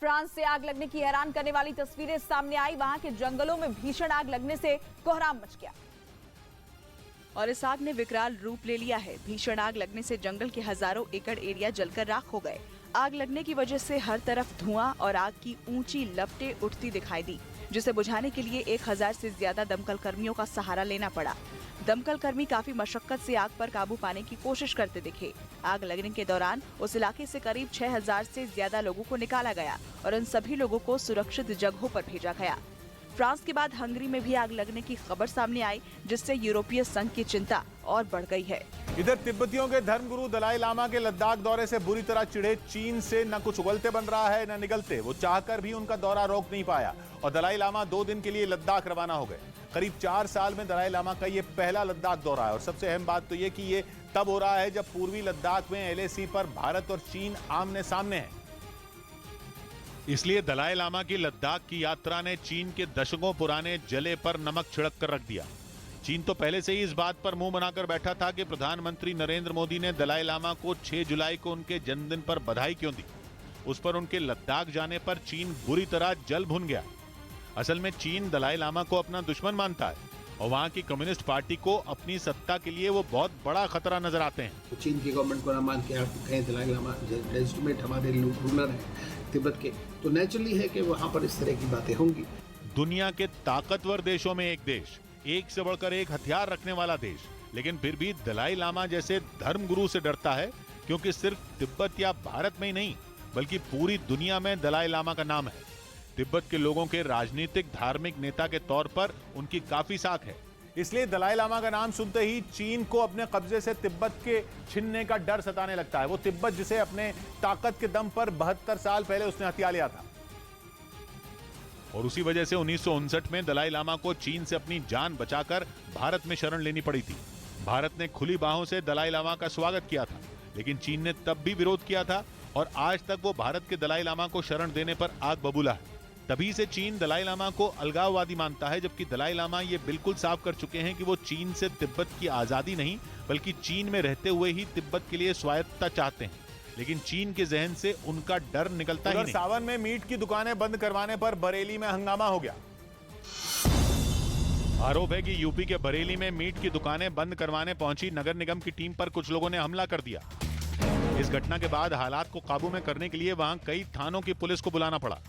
France से आग लगने की हैरान करने वाली तस्वीरें सामने आई। वहां के जंगलों में भीषण आग लगने से कोहराम मच गया और इस आग ने विकराल रूप ले लिया है। भीषण आग लगने से जंगल के हजारों एकड़ एरिया जलकर राख हो गए। आग लगने की वजह से हर तरफ धुआं और आग की ऊंची लपटें उठती दिखाई दी, जिसे बुझाने के लिए 1000 से ज्यादा दमकल कर्मियों का सहारा लेना पड़ा। दमकल कर्मी काफी मशक्कत से आग पर काबू पाने की कोशिश करते दिखे। आग लगने के दौरान उस इलाके से करीब 6000 से ज्यादा लोगों को निकाला गया और उन सभी लोगों को सुरक्षित जगहों पर भेजा गया। फ्रांस के बाद हंगरी में भी आग लगने की खबर सामने आई, जिससे यूरोपीय संघ की चिंता और बढ़ गई है। इधर तिब्बतियों के धर्मगुरु दलाई लामा के लद्दाख दौरे से बुरी तरह चिढ़े चीन से न कुछ उगलते बन रहा है न निगलते। वो चाहकर भी उनका दौरा रोक नहीं पाया और दलाई लामा 2 दिन के लिए लद्दाख रवाना हो गए। करीब 4 साल में दलाई लामा का ये पहला लद्दाख दौरा है और सबसे अहम बात तो ये कि ये तब हो रहा है जब पूर्वी लद्दाख में LAC पर भारत और चीन आमने सामने हैं। इसलिए दलाई लामा की लद्दाख की यात्रा ने चीन के दशकों पुराने जले पर नमक छिड़क कर रख दिया। चीन तो पहले से ही इस बात पर मुंह बनाकर बैठा था कि प्रधानमंत्री नरेंद्र मोदी ने दलाई लामा को 6 जुलाई को उनके जन्मदिन पर बधाई क्यों दी। उस पर उनके लद्दाख जाने पर चीन बुरी तरह जल भुन गया। असल में चीन दलाई लामा को अपना दुश्मन मानता है और वहाँ की कम्युनिस्ट पार्टी को अपनी सत्ता के लिए वो बहुत बड़ा खतरा नजर आते हैं। तो चीन की गवर्नमेंट को ना मान के आप कहें दलाई लामा लेजिटिमेट हमारे रूलर है तिब्बत के, तो नेचुरली है कि वहाँ पर इस तरह की बातें होंगी। दुनिया के ताकतवर देशों में एक देश, एक से बढ़कर एक हथियार रखने वाला देश, लेकिन फिर भी दलाई लामा जैसे धर्मगुरु से डरता है, क्योंकि सिर्फ तिब्बत या भारत में ही नहीं बल्कि पूरी दुनिया में दलाई लामा का नाम है। तिब्बत के लोगों के राजनीतिक धार्मिक नेता के तौर पर उनकी काफी साख है। इसलिए दलाई लामा का नाम सुनते ही चीन को अपने कब्जे से तिब्बत के छीनने का डर सताने लगता है। वो तिब्बत जिसे अपने ताकत के दम पर 72 साल पहले उसने हथिया लिया था और उसी वजह से 1959 में दलाई लामा को चीन से अपनी जान बचाकर भारत में शरण लेनी पड़ी थी। भारत ने खुली बाहों से दलाई लामा का स्वागत किया था, लेकिन चीन ने तब भी विरोध किया था और आज तक वो भारत के दलाई लामा को शरण देने पर आग बबूला है। तभी से चीन दलाई लामा को अलगाववादी मानता है, जबकि दलाई लामा ये बिल्कुल साफ कर चुके हैं कि वो चीन से तिब्बत की आजादी नहीं बल्कि चीन में रहते हुए ही तिब्बत के लिए स्वायत्तता चाहते हैं। लेकिन चीन के जहन से उनका डर निकलता ही नहीं। सावन में मीट की दुकानें बंद करवाने पर बरेली में हंगामा हो गया। आरोप है कि यूपी के बरेली में मीट की दुकानें बंद करवाने पहुंची नगर निगम की टीम पर कुछ लोगों ने हमला कर दिया। इस घटना के बाद हालात को काबू में करने के लिए वहां कई थानों की पुलिस को बुलाना पड़ा।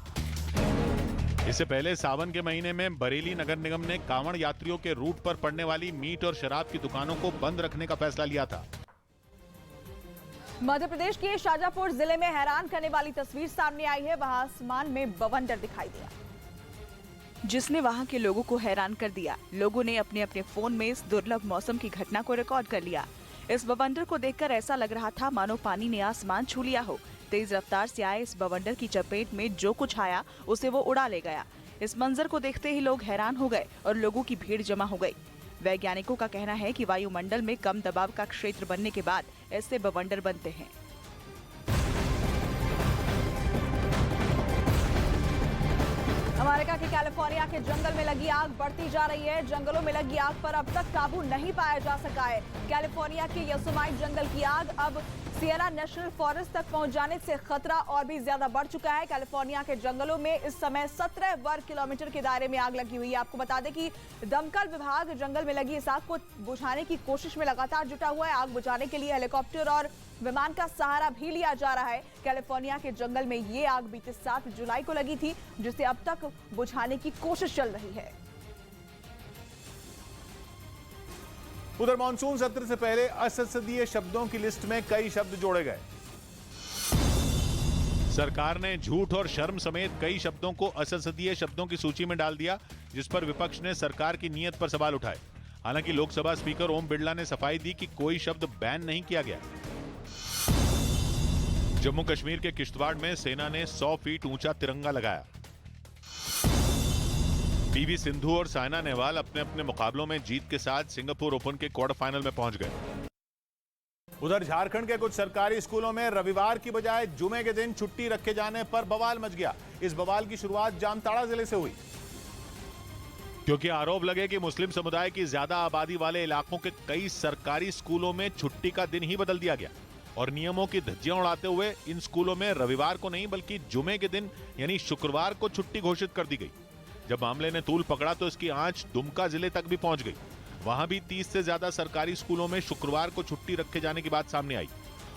इससे पहले सावन के महीने में बरेली नगर निगम ने कांवड़ यात्रियों के रूट पर पड़ने वाली मीट और शराब की दुकानों को बंद रखने का फैसला लिया था। मध्य प्रदेश के शाजापुर जिले में हैरान करने वाली तस्वीर सामने आई है। वहां आसमान में बवंडर दिखाई दिया, जिसने वहां के लोगों को हैरान कर दिया। लोगों ने अपने अपने फोन में इस दुर्लभ मौसम की घटना को रिकॉर्ड कर लिया। इस बवंडर को देखकर ऐसा लग रहा था मानो पानी ने आसमान छू लिया हो। तेज रफ्तार से आए इस बवंडर की चपेट में जो कुछ आया उसे वो उड़ा ले गया। इस मंजर को देखते ही लोग हैरान हो गए और लोगों की भीड़ जमा हो गई। वैज्ञानिकों का कहना है कि वायुमंडल में कम दबाव का क्षेत्र बनने के बाद ऐसे बवंडर बनते हैं। अमेरिका के कैलिफोर्निया के जंगल में लगी आग बढ़ती जा रही है। जंगलों में लगी आग पर अब तक काबू नहीं पाया जा सका है। कैलिफोर्निया के योसेमाइट जंगल की आग अब सियरा नेशनल फॉरेस्ट तक पहुंच जाने से खतरा और भी ज्यादा बढ़ चुका है। कैलिफोर्निया के जंगलों में इस समय 17 वर्ग किलोमीटर के दायरे में आग लगी हुई है। आपको बता दें कि दमकल विभाग जंगल में लगी इस आग को बुझाने की कोशिश में लगातार जुटा हुआ है। आग बुझाने के लिए हेलीकॉप्टर और विमान का सहारा भी लिया जा रहा है। कैलिफोर्निया के जंगल में ये आग बीते 7 जुलाई को लगी थी, जिसे अब तक बुझाने की कोशिश चल रही है। उधर मानसून सत्र से पहले असंसदीय शब्दों की लिस्ट में कई शब्द जोड़े गए। सरकार ने झूठ और शर्म समेत कई शब्दों को असंसदीय शब्दों की सूची में डाल दिया, जिस पर विपक्ष ने सरकार की नीयत पर सवाल उठाए। हालांकि लोकसभा स्पीकर ओम बिरला ने सफाई दी कि कोई शब्द बैन नहीं किया गया। जम्मू कश्मीर के किश्तवाड़ में सेना ने 100 फीट ऊंचा तिरंगा लगाया। पीवी सिंधु और साइना नेहवाल अपने अपने मुकाबलों में जीत के साथ सिंगापुर ओपन के क्वार्टर फाइनल में पहुंच गए। उधर झारखंड के कुछ सरकारी स्कूलों में रविवार की बजाय जुमे के दिन छुट्टी रखे जाने पर बवाल मच गया। इस बवाल की शुरुआत जामताड़ा जिले से हुई, क्योंकि आरोप लगे कि मुस्लिम समुदाय की ज्यादा आबादी वाले इलाकों के कई सरकारी स्कूलों में छुट्टी का दिन ही बदल दिया गया। और नियमों की धज्जियां उड़ाते हुए इन स्कूलों में रविवार को नहीं बल्कि जुमे के दिन यानी शुक्रवार को छुट्टी घोषित कर दी गई। जब मामले ने तूल पकड़ा तो इसकी आंच दुमका जिले तक भी पहुंच गई। वहां भी 30 से ज्यादा सरकारी स्कूलों में शुक्रवार को छुट्टी रखे जाने की बात सामने आई।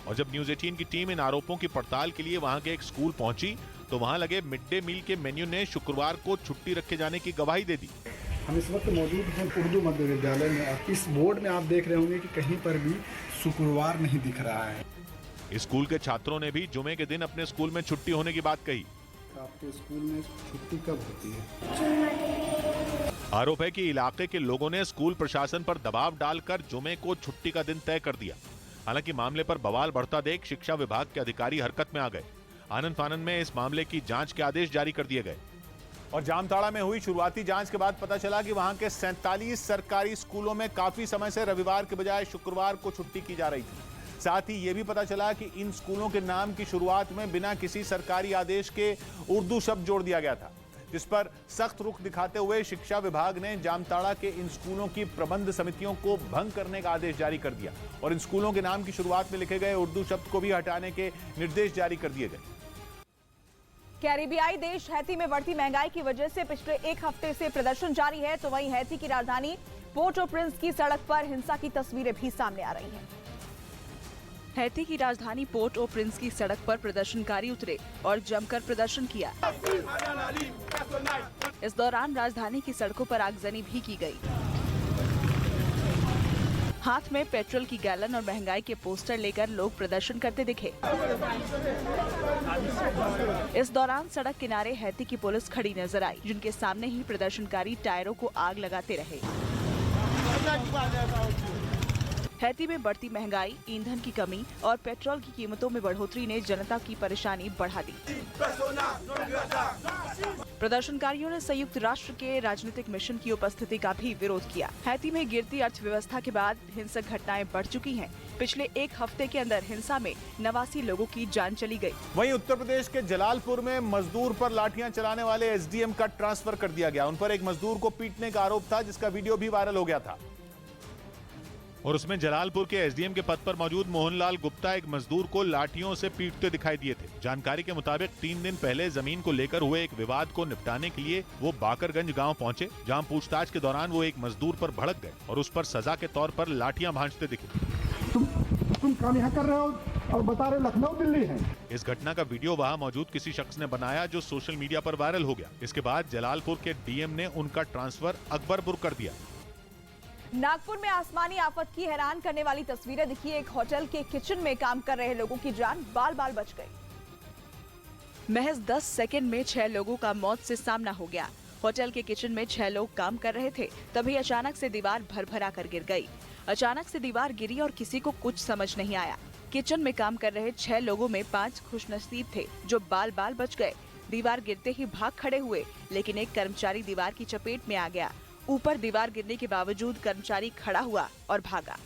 और जब न्यूज 18 की टीम इन आरोपों की पड़ताल के लिए वहां के एक स्कूल पहुंची तो वहां लगे मिड डे मील के मेन्यू ने शुक्रवार को छुट्टी रखे जाने की गवाही दे दी। हम इस वक्त मौजूद हैं उर्दू मध्य विद्यालय में। इस बोर्ड में आप देख रहे होंगे कि कहीं पर भी शुक्रवार नहीं दिख रहा है। स्कूल के छात्रों ने भी जुमे के दिन अपने स्कूल में छुट्टी होने की बात कही। आपके स्कूल में छुट्टी कब होती है? आरोप है कि इलाके के लोगों ने स्कूल प्रशासन पर दबाव डालकर जुमे को छुट्टी का दिन तय कर दिया। हालांकि मामले पर बवाल बढ़ता देख शिक्षा विभाग के अधिकारी हरकत में आ गए। आनन फानन में इस मामले की जांच के आदेश जारी कर दिए गए। और जामताड़ा में हुई शुरुआती जांच के बाद पता चला कि वहां के 47 सरकारी स्कूलों में काफी समय से रविवार के बजाय शुक्रवार को छुट्टी की जा रही थी। साथ ही यह भी पता चला कि इन स्कूलों के नाम की शुरुआत में बिना किसी सरकारी आदेश के उर्दू शब्द जोड़ दिया गया था, जिस पर सख्त रुख दिखाते हुए शिक्षा विभाग ने जामताड़ा के इन स्कूलों की प्रबंध समितियों को भंग करने का आदेश जारी कर दिया और इन स्कूलों के नाम की शुरुआत में लिखे गए उर्दू शब्द को भी हटाने के निर्देश जारी कर दिए गए। कैरिबियाई देश हैती में बढ़ती महंगाई की वजह से पिछले एक हफ्ते से प्रदर्शन जारी है, तो वहीं हैती की राजधानी पोर्ट ओ प्रिंस की सड़क पर हिंसा की तस्वीरें भी सामने आ रही हैं। हैती की राजधानी पोर्ट ओ प्रिंस की सड़क पर प्रदर्शनकारी उतरे और जमकर प्रदर्शन किया। इस दौरान राजधानी की सड़कों पर आगजनी भी की गई। हाथ में पेट्रोल की गैलन और महंगाई के पोस्टर लेकर लोग प्रदर्शन करते दिखे। इस दौरान सड़क किनारे हैती की पुलिस खड़ी नजर आई, जिनके सामने ही प्रदर्शनकारी टायरों को आग लगाते रहे। हैती में बढ़ती महंगाई, ईंधन की कमी और पेट्रोल की कीमतों में बढ़ोतरी ने जनता की परेशानी बढ़ा दी। प्रदर्शनकारियों ने संयुक्त राष्ट्र के राजनीतिक मिशन की उपस्थिति का भी विरोध किया। हैती में गिरती अर्थव्यवस्था के बाद हिंसक घटनाएं बढ़ चुकी हैं। पिछले एक हफ्ते के अंदर हिंसा में 89 लोगों की जान चली गई। वहीं उत्तर प्रदेश के जलालपुर में मजदूर पर लाठियां चलाने वाले एसडीएम का ट्रांसफर कर दिया गया। उन पर एक मजदूर को पीटने का आरोप था, जिसका वीडियो भी वायरल हो गया था। और उसमें जलालपुर के एसडीएम के पद पर मौजूद मोहनलाल गुप्ता एक मजदूर को लाठियों से पीटते दिखाई दिए थे। जानकारी के मुताबिक 3 दिन पहले जमीन को लेकर हुए एक विवाद को निपटाने के लिए वो बाकरगंज गांव पहुंचे, जहां पूछताछ के दौरान वो एक मजदूर पर भड़क गए और उस पर सजा के तौर पर लाठियां भांजते दिखे। तुम काम यहाँ कर रहे हो और बता रहे लखनऊ दिल्ली है। इस घटना का वीडियो वहां मौजूद किसी शख्स ने बनाया, जो सोशल मीडिया पर वायरल हो गया। इसके बाद जलालपुर के डीएम ने उनका ट्रांसफर अकबरपुर कर दिया। नागपुर में आसमानी आफत की हैरान करने वाली तस्वीरें दिखी। एक होटल के किचन में काम कर रहे लोगों की जान बाल बाल बच गई। महज 10 सेकंड में 6 लोगों का मौत से सामना हो गया। होटल के किचन में 6 लोग काम कर रहे थे, तभी अचानक से दीवार भरभरा कर गिर गई। अचानक से दीवार गिरी और किसी को कुछ समझ नहीं आया। किचन में काम कर रहे 6 लोगों में 5 खुशनसीब थे, जो बाल बाल बच गए। दीवार गिरते ही भाग खड़े हुए, लेकिन एक कर्मचारी दीवार की चपेट में आ गया। ऊपर दीवार गिरने के बावजूद कर्मचारी खड़ा हुआ और भागा।